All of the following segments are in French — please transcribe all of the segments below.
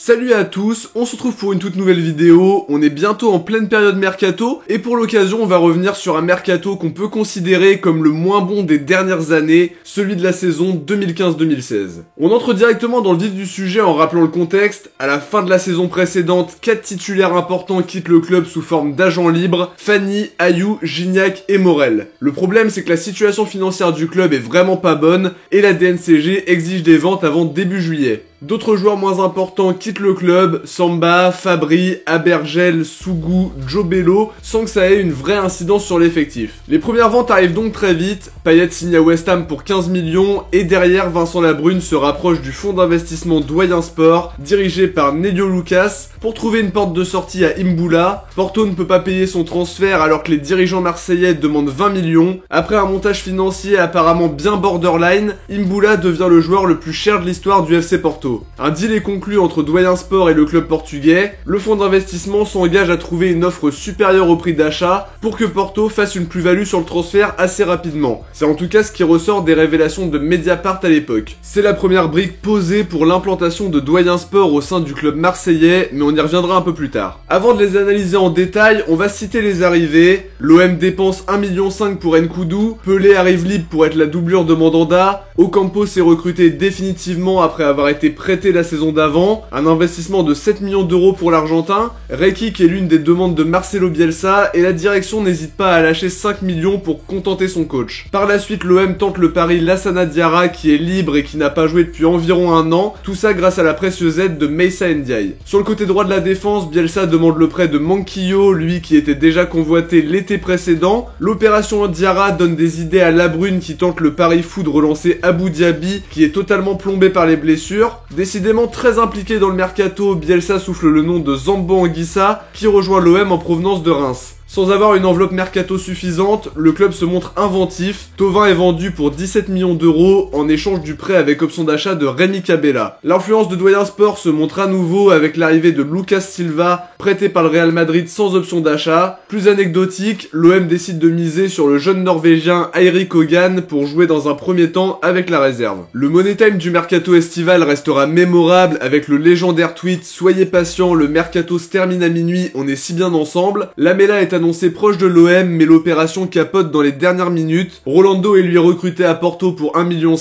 Salut à tous, on se retrouve pour une toute nouvelle vidéo, on est bientôt en pleine période mercato, et pour l'occasion on va revenir sur un mercato qu'on peut considérer comme le moins bon des dernières années, celui de la saison 2015-2016. On entre directement dans le vif du sujet en rappelant le contexte. À la fin de la saison précédente, 4 titulaires importants quittent le club sous forme d'agents libres, Fanny, Ayou, Gignac et Morel. Le problème c'est que la situation financière du club est vraiment pas bonne, et la DNCG exige des ventes avant début juillet. D'autres joueurs moins importants quittent le club, Samba, Fabri, Abergel, Sougou, Joe Bello, sans que ça ait une vraie incidence sur l'effectif. Les premières ventes arrivent donc très vite, Payet signe à West Ham pour 15 millions, et derrière Vincent Labrune se rapproche du fonds d'investissement Doyen Sport, dirigé par Nelio Lucas, pour trouver une porte de sortie à Imbula. Porto ne peut pas payer son transfert alors que les dirigeants marseillais demandent 20 millions. Après un montage financier apparemment bien borderline, Imbula devient le joueur le plus cher de l'histoire du FC Porto. Un deal est conclu entre Doyen Sport et le club portugais. Le fonds d'investissement s'engage à trouver une offre supérieure au prix d'achat pour que Porto fasse une plus-value sur le transfert assez rapidement. C'est en tout cas ce qui ressort des révélations de Mediapart à l'époque. C'est la première brique posée pour l'implantation de Doyen Sport au sein du club marseillais, mais on y reviendra un peu plus tard. Avant de les analyser en détail, on va citer les arrivées. L'OM dépense 1,5 million pour Nkoudou, Pelé arrive libre pour être la doublure de Mandanda, Ocampo s'est recruté définitivement après avoir été prêté la saison d'avant, un investissement de 7 millions d'euros pour l'Argentin, Rekik est l'une des demandes de Marcelo Bielsa et la direction n'hésite pas à lâcher 5 millions pour contenter son coach. Par la suite, l'OM tente le pari Lassana Diarra qui est libre et qui n'a pas joué depuis environ un an, tout ça grâce à la précieuse aide de Meyssa Ndiaye. Sur le côté droit de la défense, Bielsa demande le prêt de Manquillo, lui qui était déjà convoité l'été précédent. L'opération Diarra donne des idées à Labrune qui tente le pari fou de relancer Abou Diaby qui est totalement plombé par les blessures. Décidément très impliqué dans le mercato, Bielsa souffle le nom de Zambo Anguissa qui rejoint l'OM en provenance de Reims. Sans avoir une enveloppe mercato suffisante, le club se montre inventif. Thauvin est vendu pour 17 millions d'euros en échange du prêt avec option d'achat de Rémi Cabella. L'influence de Doyen Sport se montre à nouveau avec l'arrivée de Lucas Silva, prêté par le Real Madrid sans option d'achat. Plus anecdotique, l'OM décide de miser sur le jeune norvégien Eirik Hogan pour jouer dans un premier temps avec la réserve. Le money time du mercato estival restera mémorable avec le légendaire tweet « Soyez patient, le mercato se termine à minuit, on est si bien ensemble ». Lamela est annoncé proche de l'OM, mais l'opération capote dans les dernières minutes. Rolando est lui recruté à Porto pour 1,5 million.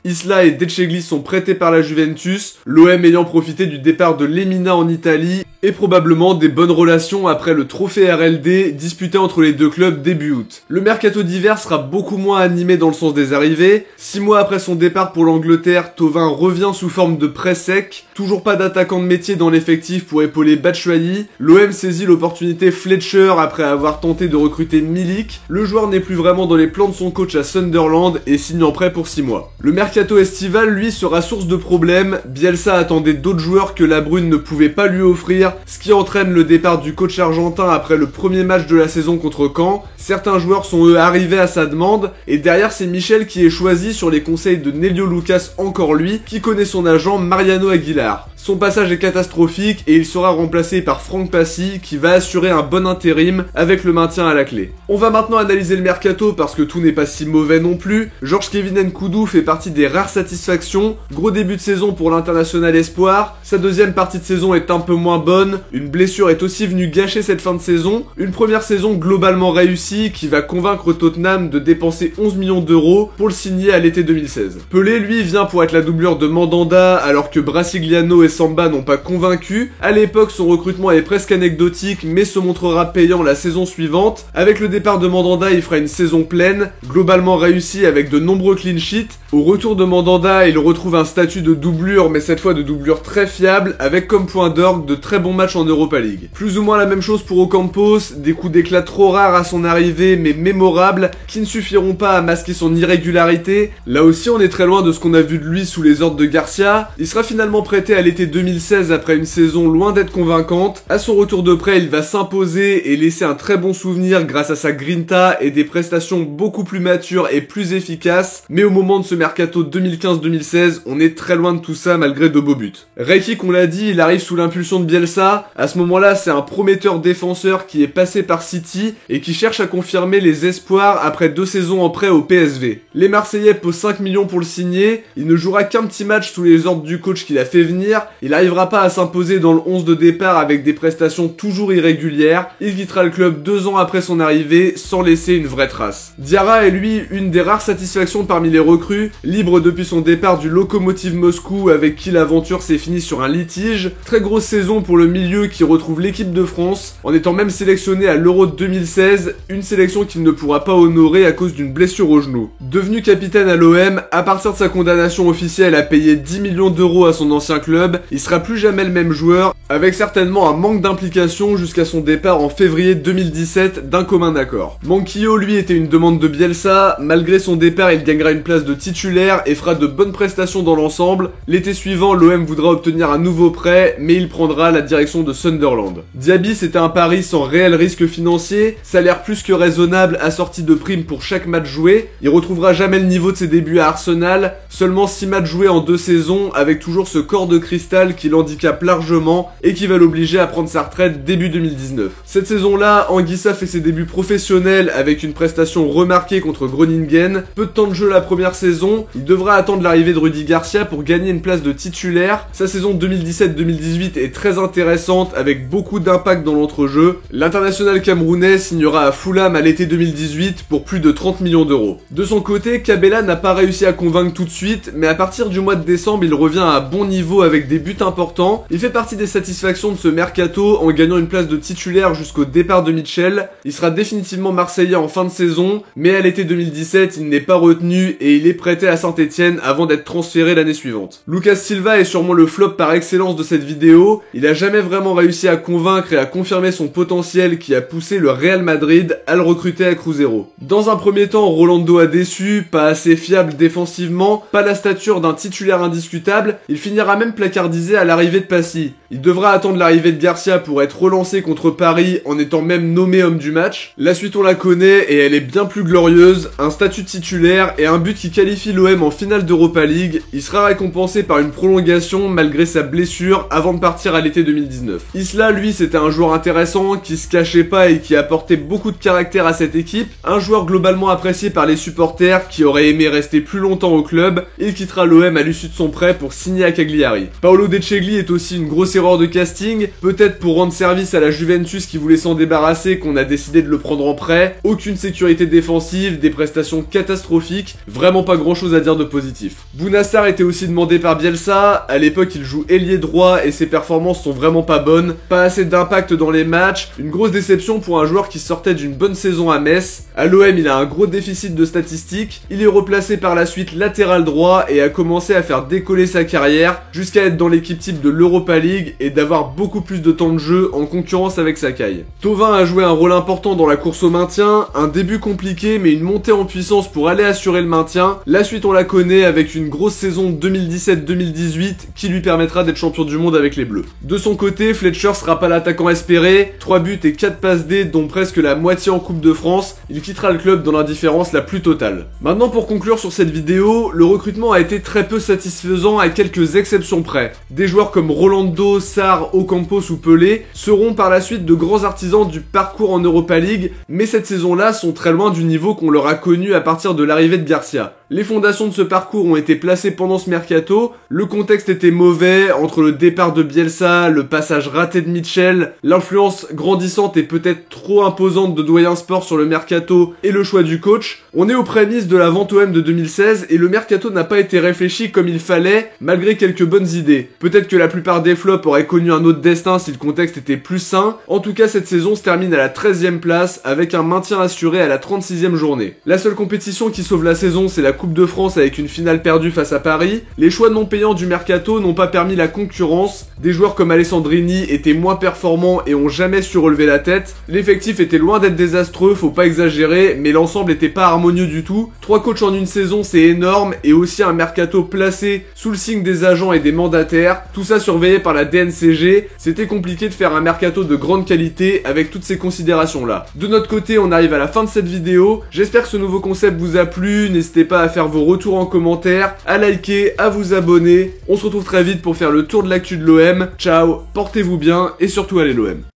Isla et Decegli sont prêtés par la Juventus, l'OM ayant profité du départ de Lemina en Italie et probablement des bonnes relations après le trophée RLD disputé entre les deux clubs début août. Le mercato d'hiver sera beaucoup moins animé dans le sens des arrivées. 6 mois après son départ pour l'Angleterre, Thauvin revient sous forme de prêt sec. Toujours pas d'attaquant de métier dans l'effectif pour épauler Batshuayi. L'OM saisit l'opportunité Fletcher après avoir tenté de recruter Milik. Le joueur n'est plus vraiment dans les plans de son coach à Sunderland et signe en prêt pour 6 mois. Le mercato estival, lui, sera source de problèmes. Bielsa attendait d'autres joueurs que Labrune ne pouvait pas lui offrir, ce qui entraîne le départ du coach argentin après le premier match de la saison contre Caen. Certains joueurs sont eux arrivés à sa demande, et derrière c'est Michel qui est choisi sur les conseils de Nelio Lucas, encore lui, qui connaît son agent Mariano Aguilar. Son passage est catastrophique et il sera remplacé par Franck Passy qui va assurer un bon intérim avec le maintien à la clé. On va maintenant analyser le mercato parce que tout n'est pas si mauvais non plus. Georges-Kevin Nkoudou fait partie des rares satisfactions. Gros début de saison pour l'international espoir. Sa deuxième partie de saison est un peu moins bonne. Une blessure est aussi venue gâcher cette fin de saison. Une première saison globalement réussie qui va convaincre Tottenham de dépenser 11 millions d'euros pour le signer à l'été 2016. Pelé lui vient pour être la doublure de Mandanda alors que Brasiliano et Samba n'ont pas convaincu. À l'époque, son recrutement est presque anecdotique, mais se montrera payant la saison suivante. Avec le départ de Mandanda, il fera une saison pleine, globalement réussie avec de nombreux clean sheets. Au retour de Mandanda, il retrouve un statut de doublure, mais cette fois de doublure très fiable, avec comme point d'orgue de très bons matchs en Europa League. Plus ou moins la même chose pour Ocampos, des coups d'éclat trop rares à son arrivée, mais mémorables, qui ne suffiront pas à masquer son irrégularité. Là aussi, on est très loin de ce qu'on a vu de lui sous les ordres de Garcia. Il sera finalement prêté à l'été 2016 après une saison loin d'être convaincante. À son retour de prêt, il va s'imposer et laisser un très bon souvenir grâce à sa grinta et des prestations beaucoup plus matures et plus efficaces. Mais au moment de ce mercato 2015-2016, on est très loin de tout ça malgré de beaux buts. Rekik, on l'a dit, il arrive sous l'impulsion de Bielsa. À ce moment-là, c'est un prometteur défenseur qui est passé par City et qui cherche à confirmer les espoirs après 2 saisons en prêt au PSV. Les Marseillais posent 5 millions pour le signer. Il ne jouera qu'un petit match sous les ordres du coach qui l'a fait venir il n'arrivera pas à s'imposer dans le 11 de départ avec des prestations toujours irrégulières. Il quittera le club 2 ans après son arrivée sans laisser une vraie trace. Diarra est lui une des rares satisfactions parmi les recrues, libre depuis son départ du Lokomotiv Moscou avec qui l'aventure s'est finie sur un litige. Très grosse saison pour le milieu qui retrouve l'équipe de France, en étant même sélectionné à l'Euro de 2016, une sélection qu'il ne pourra pas honorer à cause d'une blessure au genou. Devenu capitaine à l'OM, à partir de sa condamnation officielle à payer 10 millions d'euros à son ancien club, il sera plus jamais le même joueur, avec certainement un manque d'implication jusqu'à son départ en février 2017 d'un commun accord. Manquillo lui était une demande de Bielsa, malgré son départ il gagnera une place de titulaire et fera de bonnes prestations dans l'ensemble. L'été suivant, l'OM voudra obtenir un nouveau prêt, mais il prendra la direction de Sunderland. Diaby c'était un pari sans réel risque financier, salaire plus que raisonnable assorti de primes pour chaque match joué. Il retrouvera jamais le niveau de ses débuts à Arsenal, seulement 6 matchs joués en 2 saisons avec toujours ce corps de cristal qui l'handicape largement et qui va l'obliger à prendre sa retraite début 2019. Cette saison-là, Anguissa fait ses débuts professionnels avec une prestation remarquée contre Groningen. Peu de temps de jeu la première saison, il devra attendre l'arrivée de Rudy Garcia pour gagner une place de titulaire. Sa saison 2017-2018 est très intéressante avec beaucoup d'impact dans l'entrejeu. L'international camerounais signera à Fulham à l'été 2018 pour plus de 30 millions d'euros. De son côté, Cabella n'a pas réussi à convaincre tout de suite, mais à partir du mois de décembre, il revient à bon niveau avec des buts importants. Il fait partie des satisfactions de ce mercato en gagnant une place de titulaire jusqu'au départ de Mitchell. Il sera définitivement marseillais en fin de saison, mais à l'été 2017, il n'est pas retenu et il est prêté à Saint-Etienne avant d'être transféré l'année suivante. Lucas Silva est sûrement le flop par excellence de cette vidéo. Il a jamais vraiment réussi à convaincre et à confirmer son potentiel qui a poussé le Real Madrid à le recruter à Cruzeiro. Dans un premier temps, Rolando a déçu, pas assez fiable défensivement, pas la stature d'un titulaire indiscutable, il finira même placardisé à l'arrivée de Passy. Il devra attendre l'arrivée de Garcia pour être relancé contre Paris en étant même nommé homme du match. La suite on la connaît et elle est bien plus glorieuse, un statut de titulaire et un but qui qualifie l'OM en finale d'Europa League. Il sera récompensé par une prolongation malgré sa blessure avant de partir à l'été 2019. Isla lui c'était un joueur intéressant qui se cachait pas et qui apportait beaucoup de caractère à cette équipe, un joueur globalement apprécié par les supporters qui aurait aimé rester plus longtemps au club. Il quittera l'OM à l'issue de son prêt pour signer à Cagliari. Paolo De Cegli est aussi une grosse erreur de casting, peut-être pour rendre service à la Juventus qui voulait s'en débarrasser qu'on a décidé de le prendre en prêt. Aucune sécurité défensive, des prestations catastrophiques, vraiment pas grand chose à dire de positif. Bounassar était aussi demandé par Bielsa, à l'époque il joue ailier droit et ses performances sont vraiment pas bonnes, pas assez d'impact dans les matchs, une grosse déception pour un joueur qui sortait d'une bonne saison à Metz. À l'OM il a un gros déficit de statistiques, il est replacé par la suite latéral droit et a commencé à faire décoller sa carrière jusqu'à être dans l'équipe type de l'Europa League et d'avoir beaucoup plus de temps de jeu en concurrence avec Sakai. Thauvin a joué un rôle important dans la course au maintien, un début compliqué mais une montée en puissance pour aller assurer le maintien. La suite on la connaît avec une grosse saison 2017-2018 qui lui permettra d'être champion du monde avec les Bleus. De son côté, Fletcher sera pas l'attaquant espéré, 3 buts et 4 passes D dont presque la moitié en Coupe de France, il quittera le club dans l'indifférence la plus totale. Maintenant pour conclure sur cette vidéo, le recrutement a été très peu satisfaisant à quelques exceptions près. Des joueurs comme Rolando, Sarr, Ocampos ou Pelé seront par la suite de grands artisans du parcours en Europa League, mais cette saison-là sont très loin du niveau qu'on leur a connu à partir de l'arrivée de Garcia. Les fondations de ce parcours ont été placées pendant ce mercato, le contexte était mauvais, entre le départ de Bielsa, le passage raté de Mitchell, l'influence grandissante et peut-être trop imposante de Doyen Sport sur le mercato et le choix du coach. On est aux prémices de la vente OM de 2016 et le mercato n'a pas été réfléchi comme il fallait, malgré quelques bonnes idées. Peut-être que la plupart des flops auraient connu un autre destin si le contexte était plus sain. En tout cas, cette saison se termine à la 13e place avec un maintien assuré à la 36e journée. La seule compétition qui sauve la saison, c'est la Coupe de France avec une finale perdue face à Paris. Les choix non payants du mercato n'ont pas permis la concurrence. Des joueurs comme Alessandrini étaient moins performants et ont jamais su relever la tête. L'effectif était loin d'être désastreux, faut pas exagérer, mais l'ensemble était pas harmonieux du tout. 3 coachs en une saison, c'est énorme, et aussi un mercato placé sous le signe des agents et des mandataires, tout ça surveillé par la DNCG. C'était compliqué de faire un mercato de grande qualité avec toutes ces considérations-là. De notre côté, on arrive à la fin de cette vidéo. J'espère que ce nouveau concept vous a plu. N'hésitez pas à faire vos retours en commentaire, à liker, à vous abonner. On se retrouve très vite pour faire le tour de l'actu de l'OM. Ciao, portez-vous bien et surtout allez l'OM.